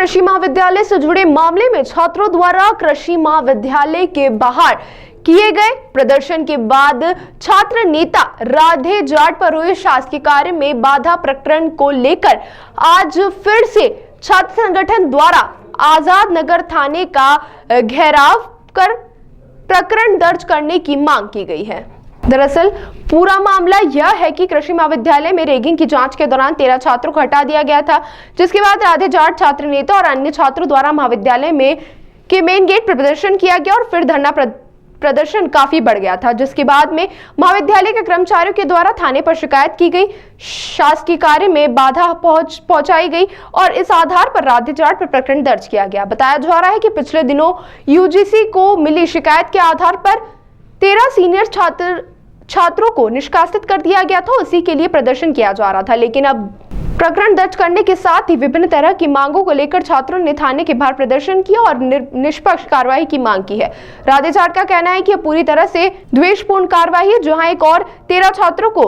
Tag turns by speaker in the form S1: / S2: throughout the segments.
S1: कृषि महाविद्यालय से जुड़े मामले में छात्रों द्वारा कृषि महाविद्यालय के बाहर किए गए प्रदर्शन के बाद छात्र नेता राधे जाट पर हुए शासकीय कार्य में बाधा प्रकरण को लेकर आज फिर से छात्र संगठन द्वारा आजाद नगर थाने का घेराव कर प्रकरण दर्ज करने की मांग की गई है। दरअसल पूरा मामला यह है कि कृषि महाविद्यालय में रैगिंग की जांच के दौरान 13 छात्रों को हटा दिया गया था, जिसके बाद राधे जाट छात्र नेता और अन्य छात्रों द्वारा महाविद्यालय में के मेन गेट पर प्रदर्शन किया गया और फिर धरना प्रदर्शन काफी बढ़ गया था, जिसके बाद में महाविद्यालय के कर्मचारियों के द्वारा थाने पर शिकायत की गई, शासकीय कार्य में बाधा पहुंचाई गई और इस आधार पर राधे जाट पर प्रकरण दर्ज किया गया। बताया जा रहा है कि पिछले दिनों यूजीसी को मिली शिकायत के आधार पर 13 सीनियर छात्रों को निष्कासित कर दिया गया था। उसी के लिए प्रदर्शन किया जा रहा था, लेकिन अब प्रकरण दर्ज करने के साथ ही विभिन्न तरह की मांगों को लेकर छात्रों ने थाने के बाहर प्रदर्शन किया और निष्पक्ष कार्रवाई की मांग की है। राधे जाट का कहना है कि यह पूरी तरह से द्वेषपूर्ण कार्रवाई है। जहां एक और 13 छात्रों को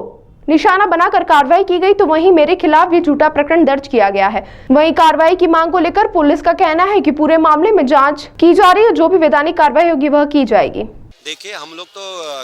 S1: निशाना बनाकर कार्रवाई की गई, तो वहीं मेरे खिलाफ ये झूठा प्रकरण दर्ज किया गया है। वहीं कार्रवाई की मांग को लेकर पुलिस का कहना है कि पूरे मामले में जांच की जा रही है, जो भी वैधानिक कार्रवाई होगी वह की जाएगी।
S2: देखिए, हम लोग तो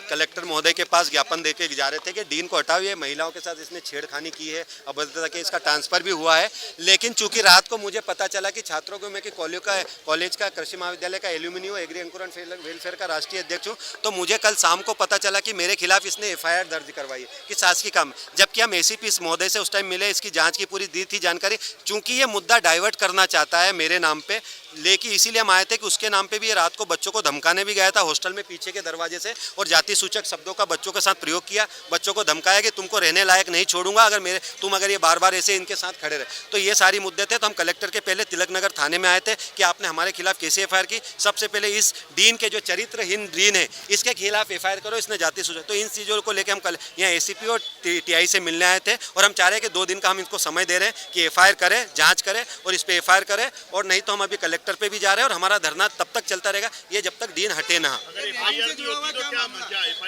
S2: कलेक्टर महोदय के पास ज्ञापन देके जा रहे थे कि डीन को हटाओ, महिलाओं के साथ इसने छेड़खानी की है, अभद्रता के इसका ट्रांसफर भी हुआ है। लेकिन चूंकि रात को मुझे पता चला कि छात्रों को मैं कि कॉलेज का कृषि महाविद्यालय का एल्यूमिनियो एग्री अंकुरण वेलफेयर का राष्ट्रीय अध्यक्ष हूँ, तो मुझे कल शाम को पता चला कि मेरे खिलाफ इसने FIR दर्ज करवाई है कि शासकीय काम, जबकि हम ACP महोदय से उस टाइम मिले, इसकी जाँच की पूरी दी थी जानकारी। चूंकि ये मुद्दा डाइवर्ट करना चाहता है मेरे नाम पे, लेकिन इसीलिए हम आए थे कि उसके नाम पे भी ये रात को बच्चों को धमकाने भी गया था हॉस्टल में पीछे के दरवाजे से, और जाति सूचक शब्दों का बच्चों के साथ प्रयोग किया, बच्चों को धमकाया कि तुमको रहने लायक नहीं छोड़ूंगा अगर ये बार बार ऐसे इनके साथ खड़े रहे। तो ये सारी मुद्दे थे। तो हम कलेक्टर के पहले तिलक नगर थाने में आए थे कि आपने हमारे खिलाफ कैसे FIR की। सबसे पहले इस डीन के जो चरित्रहीन डीन है इसके खिलाफ FIR करो, इसने जाति सूचक। तो इन चीज़ों को लेकर हम कल यहाँ ACP और TI से मिलने आए थे और हम चाह रहे हैं कि 2 दिन का हम इनको समय दे रहे हैं कि FIR करें, जाँच करें और इस पर FIR करें, और नहीं तो हम अभी कलेक्टर पे भी जा रहे हैं और हमारा धरना तब तक चलता रहेगा, ये जब तक डीन हटे ना।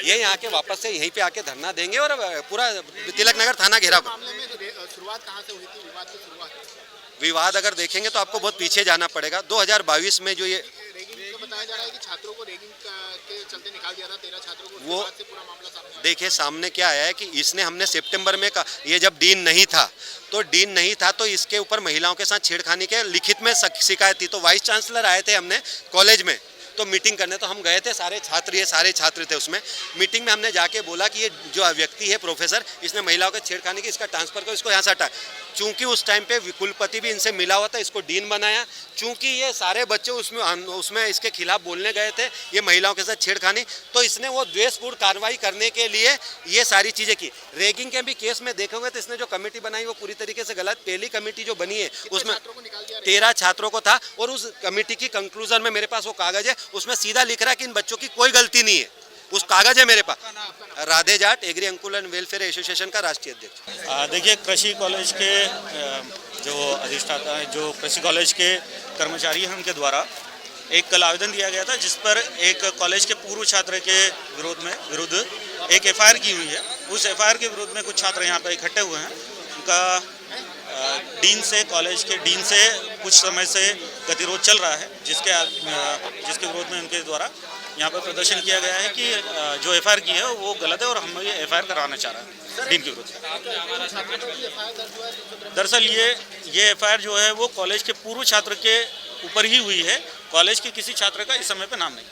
S2: ये यहाँ के वापस से यहीं पे आके धरना देंगे और पूरा तिलक नगर थाना घेराव।
S3: शुरुआत कहाँ से हुई थी विवाद की शुरुआत?
S2: विवाद अगर देखेंगे तो आपको बहुत पीछे जाना पड़ेगा। 2022 में जो ये
S3: रैगिंग का बताया जा रहा है कि छात्रों को रैगिंग के चलते निकाल दिया था, 13 छात्रों को,
S2: वो
S3: से पूरा मामला सामने।
S2: देखिए, सामने क्या आया है कि इसने हमने सितंबर में ये जब डीन नहीं था तो इसके ऊपर महिलाओं के साथ छेड़खानी के लिखित में शिकायत थी। तो वाइस चांसलर आए थे हमने कॉलेज में तो मीटिंग करने, तो हम गए थे, सारे छात्र थे उसमें। मीटिंग में हमने जाके बोला कि ये जो व्यक्ति है प्रोफेसर, इसने महिलाओं के छेड़खानी की, इसका ट्रांसफर करो, इसको यहाँ से हटा। चूंकि उस टाइम पे कुलपति भी इनसे मिला हुआ था, इसको डीन बनाया। चूंकि ये सारे बच्चे उसमें इसके खिलाफ बोलने गए थे, ये महिलाओं के साथ छेड़खानी, तो इसने वो द्वेषपूर्ण कार्रवाई करने के लिए ये सारी चीज़ें की। रैगिंग के भी केस में देखोगे तो इसने जो कमेटी बनाई वो पूरी तरीके से गलत। पहली कमेटी जो बनी है उसमें 13 छात्रों को था और उस कमेटी की कंक्लूजन में मेरे पास वो कागज है, उसमें सीधा लिख रहा है कि इन बच्चों की कोई गलती नहीं है। उस कागज है मेरे पास। राधे जाट एग्री अंकुरण वेलफेयर एसोसिएशन का राष्ट्रीय अध्यक्ष।
S4: देखिए, कृषि कॉलेज के जो अधिष्ठाता है, जो कृषि कॉलेज के कर्मचारी हैं, उनके द्वारा एक कल आवेदन दिया गया था, जिस पर एक कॉलेज के पूर्व छात्र के विरुद्ध एक FIR की हुई है। उस FIR के विरुद्ध में कुछ छात्र यहाँ पर इकट्ठे हुए हैं। उनका कॉलेज के डीन से कुछ समय से गतिरोध चल रहा है, जिसके विरोध में उनके द्वारा यहाँ पर प्रदर्शन किया गया है कि जो FIR की है वो गलत है और हम ये FIR कराना चाह रहे हैं डीन के विरुद्ध। दरअसल ये FIR जो है वो कॉलेज के पूर्व छात्र के ऊपर ही हुई है। कॉलेज के किसी छात्र का इस समय पर नाम नहीं है।